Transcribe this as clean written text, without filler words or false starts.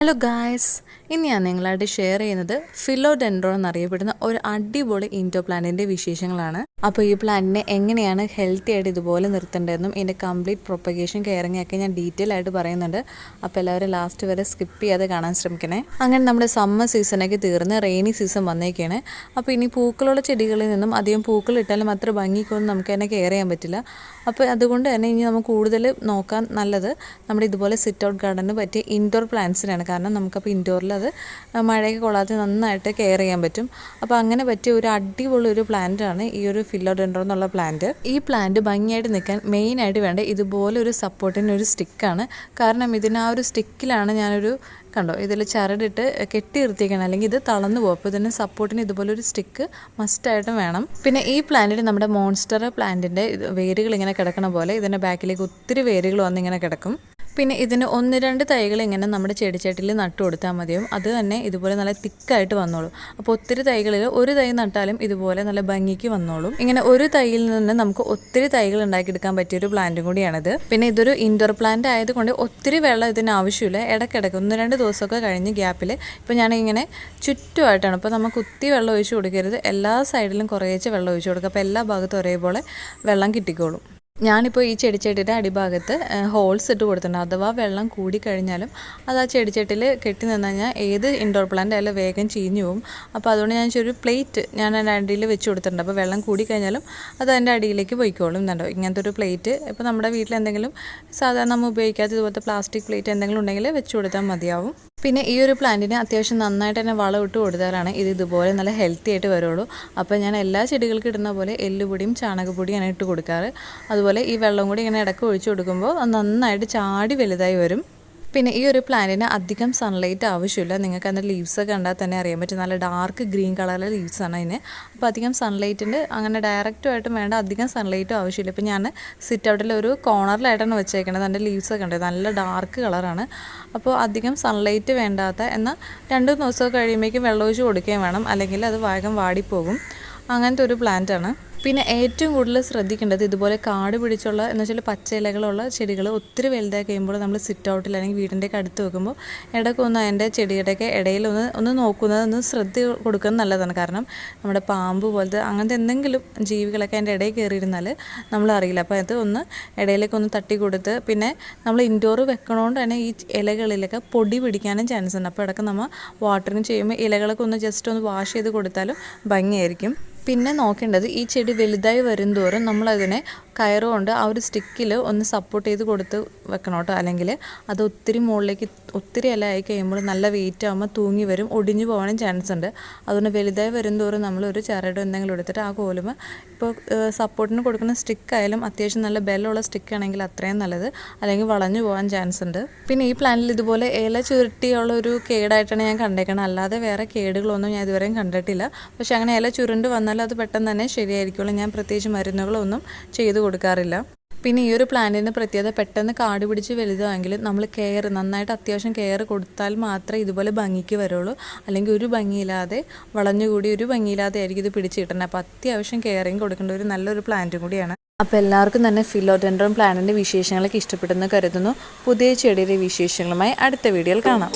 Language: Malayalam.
ഹലോ ഗായ്സ്, ഇന്ന് ഞാൻ നിങ്ങളായിട്ട് ഷെയർ ചെയ്യുന്നത് ഫിലോഡെൻഡ്രോൺ എന്നറിയപ്പെടുന്ന ഒരു അടിപൊളി ഇൻഡോർ പ്ലാന്റിൻ്റെ വിശേഷങ്ങളാണ്. അപ്പോൾ ഈ പ്ലാന്റിനെ എങ്ങനെയാണ് ഹെൽത്തി ആയിട്ട് ഇതുപോലെ നിർത്തേണ്ടതെന്നും ഇതിൻ്റെ കംപ്ലീറ്റ് പ്രൊപ്പഗേഷൻ കെയറിംഗ് ഒക്കെ ഞാൻ ഡീറ്റെയിൽ ആയിട്ട് പറയുന്നുണ്ട്. അപ്പോൾ എല്ലാവരും ലാസ്റ്റ് വരെ സ്കിപ്പ് ചെയ്യാതെ കാണാൻ ശ്രമിക്കണേ. അങ്ങനെ നമ്മുടെ സമ്മർ സീസണൊക്കെ തീർന്ന് റെയിനി സീസൺ വന്നേക്കാണ്. അപ്പോൾ ഇനി പൂക്കളുള്ള ചെടികളിൽ നിന്നും അധികം പൂക്കൾ ഇട്ടാലും അത്ര ഭംഗിക്കൊന്നും നമുക്ക് തന്നെ കെയർ ചെയ്യാൻ പറ്റില്ല. അപ്പോൾ അതുകൊണ്ട് തന്നെ ഇനി നമുക്ക് കൂടുതൽ നോക്കാൻ നല്ലത് നമ്മുടെ ഇതുപോലെ സിറ്റ് ഔട്ട് ഗാർഡന് പറ്റിയ ഇൻഡോർ പ്ലാന്റ്സിനാണ്. കാരണം നമുക്കപ്പോൾ ഇൻഡോറിൽ അത് മഴയൊക്കെ കൊള്ളാതെ നന്നായിട്ട് കെയർ ചെയ്യാൻ പറ്റും. അപ്പോൾ അങ്ങനെ പറ്റിയ ഒരു അടിപൊളി ഒരു പ്ലാന്റാണ് ഈ ഒരു ഫിലോഡെൻഡ്രോൺ എന്നുള്ള പ്ലാന്റ്. ഈ പ്ലാന്റ് ഭംഗിയായിട്ട് നിൽക്കാൻ മെയിനായിട്ട് വേണ്ട ഇതുപോലെ ഒരു സപ്പോർട്ടിന് ഒരു സ്റ്റിക്കാണ്. കാരണം ഇതിന് ആ ഒരു സ്റ്റിക്കിലാണ് ഞാനൊരു കണ്ടോ ഇതിൽ ചരടിട്ട് കെട്ടി നിർത്തിയേക്കണം, അല്ലെങ്കിൽ ഇത് തളർന്നു പോകും. അപ്പോൾ ഇതിന് സപ്പോർട്ടിന് ഇതുപോലെ ഒരു സ്റ്റിക്ക് മസ്റ്റായിട്ടും വേണം. പിന്നെ ഈ പ്ലാന്റിന് നമ്മുടെ മോൺസ്റ്റർ പ്ലാന്റിൻ്റെ വേരുകൾ ഇങ്ങനെ കിടക്കണ പോലെ ഇതിൻ്റെ ബാക്കിലേക്ക് ഒത്തിരി വേരുകൾ വന്നിങ്ങനെ കിടക്കും. പിന്നെ ഇതിന് 1-2 തൈകൾ ഇങ്ങനെ നമ്മുടെ ചെടിച്ചട്ടിയിൽ നട്ടു കൊടുത്താൽ മതിയും. അത് തന്നെ ഇതുപോലെ നല്ല തിക്കായിട്ട് വന്നോളും. അപ്പോൾ ഒത്തിരി തൈകളിൽ ഒരു തൈ നട്ടാലും ഇതുപോലെ നല്ല ഭംഗിക്ക് വന്നോളും. ഇങ്ങനെ ഒരു തൈയിൽ നിന്ന് നമുക്ക് ഒത്തിരി തൈകൾ ഉണ്ടാക്കിയെടുക്കാൻ പറ്റിയൊരു പ്ലാന്റും കൂടിയാണിത്. പിന്നെ ഇതൊരു ഇൻഡോർ പ്ലാന്റ് ആയതുകൊണ്ട് ഒത്തിരി വെള്ളം ഇതിന് ആവശ്യമില്ല. ഇടയ്ക്കിടയ്ക്ക് 1-2 ദിവസമൊക്കെ കഴിഞ്ഞ് ഗ്യാപ്പിൽ ഇപ്പോൾ ഞാനിങ്ങനെ ചുറ്റുമായിട്ടാണ്. അപ്പോൾ നമുക്ക് ഒത്തിരി വെള്ളം ഒഴിച്ച് കൊടുക്കരുത്, എല്ലാ സൈഡിലും കുറേശ്ശെ വെള്ളം ഒഴിച്ച് കൊടുക്കുക. അപ്പോൾ എല്ലാ ഭാഗത്തും ഒരേപോലെ വെള്ളം കിട്ടിക്കോളും. ഞാനിപ്പോൾ ഈ ചെടിച്ചട്ടിയുടെ അടിഭാഗത്ത് ഹോൾസ് ഇട്ട് കൊടുത്തിട്ടുണ്ട്. അഥവാ വെള്ളം കൂടിക്കഴിഞ്ഞാലും അത് ആ ചെടിച്ചട്ടിയിൽ കെട്ടി നിന്ന് കഴിഞ്ഞാൽ ഏത് ഇൻഡോർ പ്ലാന്റ് ആയാലും വേഗം ചീഞ്ഞു പോകും. അപ്പോൾ അതുകൊണ്ട് ഞാൻ ഒരു പ്ലേറ്റ് ഞാൻ അതിൻ്റെ അടിയിൽ വെച്ച് കൊടുത്തിട്ടുണ്ട്. അപ്പോൾ വെള്ളം കൂടിക്കഴിഞ്ഞാലും അത് അതിൻ്റെ അടിയിലേക്ക് പോയിക്കോളും. എന്നുണ്ടോ ഇങ്ങനത്തെ ഒരു പ്ലേറ്റ് ഇപ്പോൾ നമ്മുടെ വീട്ടിൽ എന്തെങ്കിലും സാധാരണ നമ്മൾ ഉപയോഗിക്കാത്ത ഇതുപോലത്തെ പ്ലാസ്റ്റിക് പ്ലേറ്റ് എന്തെങ്കിലും ഉണ്ടെങ്കിൽ വെച്ച് കൊടുത്താൽ മതിയാവും. പിന്നെ ഈ ഒരു പ്ലാന്റിന് അത്യാവശ്യം നന്നായിട്ട് തന്നെ വളം ഇട്ട് കൊടുത്താലാണ് ഇത് ഇതുപോലെ നല്ല ഹെൽത്തി ആയിട്ട് വരുള്ളൂ. അപ്പോൾ ഞാൻ എല്ലാ ചെടികൾക്കും ഇടുന്ന പോലെ എല്ലുപൊടിയും ചാണകപ്പൊടിയാണ് ഇട്ട് കൊടുക്കാറ്. അതുപോലെ ഈ വെള്ളം കൂടി ഇങ്ങനെ ഇടയ്ക്ക് ഒഴിച്ചു കൊടുക്കുമ്പോൾ അത് നന്നായിട്ട് ചാടി വലുതായി വരും. പിന്നെ ഈ ഒരു പ്ലാന്റിന് അധികം സൺലൈറ്റ് ആവശ്യമില്ല. നിങ്ങൾക്ക് അതിൻ്റെ ലീവ്സൊക്കെ കണ്ടാൽ തന്നെ അറിയാൻ പറ്റും, നല്ല ഡാർക്ക് ഗ്രീൻ കളറിലെ ലീവ്സാണ് അതിന്. അപ്പോൾ അധികം സൺലൈറ്റിൻ്റെ അങ്ങനെ ഡയറക്റ്റുമായിട്ടും വേണ്ട, അധികം സൺലൈറ്റും ആവശ്യമില്ല. ഇപ്പോൾ ഞാൻ സിറ്റ് ഔട്ടിൽ ഒരു കോർണറിലായിട്ടാണ് വെച്ചേക്കുന്നത്. അതിൻ്റെ ലീവ്സൊക്കെ ഉണ്ട്, നല്ല ഡാർക്ക് കളറാണ്. അപ്പോൾ അധികം സൺലൈറ്റ് വേണ്ടാത്ത, എന്നാൽ 2 ദിവസമൊക്കെ കഴിയുമ്പോഴേക്കും വെള്ളം ഒഴിച്ച് കൊടുക്കുകയും വേണം, അല്ലെങ്കിൽ അത് വേഗം വാടിപ്പോകും. അങ്ങനത്തെ ഒരു പ്ലാന്റാണ്. പിന്നെ ഏറ്റവും കൂടുതൽ ശ്രദ്ധിക്കേണ്ടത് ഇതുപോലെ കാട് പിടിച്ചുള്ള എന്ന് വെച്ചാൽ പച്ച ഇലകളുള്ള ചെടികൾ ഒത്തിരി വലുതായി കഴിയുമ്പോൾ നമ്മൾ സിറ്റ് ഔട്ടിൽ അല്ലെങ്കിൽ വീടിൻ്റെയൊക്കെ അടുത്ത് വെക്കുമ്പോൾ ഇടയ്ക്കൊന്ന് അതിൻ്റെ ചെടിയുടെയൊക്കെ ഇടയിൽ ഒന്ന് നോക്കുന്നത്, ഒന്ന് ശ്രദ്ധ കൊടുക്കുന്നത് നല്ലതാണ്. കാരണം നമ്മുടെ പാമ്പ് പോലത്തെ അങ്ങനത്തെ എന്തെങ്കിലും ജീവികളൊക്കെ അതിൻ്റെ ഇടയിൽ കയറിയിരുന്നാൽ നമ്മളറിയില്ല. അപ്പോൾ അത് ഒന്ന് ഇടയിലേക്ക് ഒന്ന് തട്ടി കൊടുത്ത്, പിന്നെ നമ്മൾ ഇൻഡോർ വെക്കണോണ്ട് തന്നെ ഈ ഇലകളിലൊക്കെ പൊടി പിടിക്കാനും ചാൻസ് ഉണ്ട്. അപ്പോൾ ഇടയ്ക്ക് നമ്മൾ വാട്ടറിങ് ചെയ്യുമ്പോൾ ഇലകളൊക്കെ ഒന്ന് ജസ്റ്റ് ഒന്ന് വാഷ് ചെയ്ത് കൊടുത്താലും ഭംഗിയായിരിക്കും. പിന്നെ നോക്കേണ്ടത് ഈ ചെടി വലുതായി വരുംതോറും നമ്മളതിനെ കയറുകൊണ്ട് ആ ഒരു സ്റ്റിക്കിൽ ഒന്ന് സപ്പോർട്ട് ചെയ്ത് കൊടുത്ത് വെക്കണം കേട്ടോ. അല്ലെങ്കിൽ അത് ഒത്തിരി മുകളിലേക്ക് ഒത്തിരി ഇല ആയി കഴിയുമ്പോൾ നല്ല വെയിറ്റ് ആകുമ്പോൾ തൂങ്ങി വരും, ഒടിഞ്ഞു പോകാനും ചാൻസ് ഉണ്ട്. അതുകൊണ്ട് വലുതായി വരുംതോറും നമ്മളൊരു ചരട് എന്തെങ്കിലും എടുത്തിട്ട് ആ കോലുമ്പോൾ ഇപ്പോൾ സപ്പോർട്ടിന് കൊടുക്കുന്ന സ്റ്റിക്കായാലും അത്യാവശ്യം നല്ല ബലമുള്ള സ്റ്റിക്കാണെങ്കിൽ അത്രയും നല്ലത്, അല്ലെങ്കിൽ വളഞ്ഞു പോകാൻ ചാൻസ് ഉണ്ട്. പിന്നെ ഈ പ്ലാന്റിൽ ഇതുപോലെ ഇല ചുരുട്ടിയുള്ള ഒരു കേടായിട്ടാണ് ഞാൻ കണ്ടേക്കുന്നത്, അല്ലാതെ വേറെ കേടുകളൊന്നും ഞാൻ ഇതുവരെയും കണ്ടിട്ടില്ല. പക്ഷെ അങ്ങനെ ഇല ചുരുണ്ട് വന്നാൽ അത് പെട്ടെന്ന് തന്നെ ശരിയായിരിക്കുള്ളൂ. ഞാൻ പ്രത്യേകിച്ച് മരുന്നുകളൊന്നും ചെയ്തു കൊടുക്കാറില്ല. പിന്നെ ഈ ഒരു പ്ലാന്റിന് പ്രത്യേകത, പെട്ടെന്ന് കാട് പിടിച്ച് വലുതാണെങ്കിൽ നമ്മൾ നന്നായിട്ട് അത്യാവശ്യം കെയർ കൊടുത്താൽ മാത്രമേ ഇതുപോലെ ഭംഗിക്ക് വരുള്ളൂ. അല്ലെങ്കിൽ ഒരു ഭംഗിയില്ലാതെ വളഞ്ഞുകൂടി ഒരു ഭംഗിയില്ലാതെ ആയിരിക്കും ഇത് പിടിച്ച് കിട്ടുന്നത്. അപ്പോൾ അത്യാവശ്യം കെയറിങ് കൊടുക്കേണ്ട ഒരു നല്ലൊരു പ്ലാന്റും കൂടിയാണ്. അപ്പോൾ എല്ലാവർക്കും തന്നെ ഫിലോഡെൻഡ്രോൺ പ്ലാന്റിൻ്റെ വിശേഷങ്ങളൊക്കെ ഇഷ്ടപ്പെട്ടെന്ന് കരുതുന്നു. പുതിയ ചെടിയുടെ വിശേഷങ്ങളുമായി അടുത്ത വീഡിയോയിൽ കാണാം.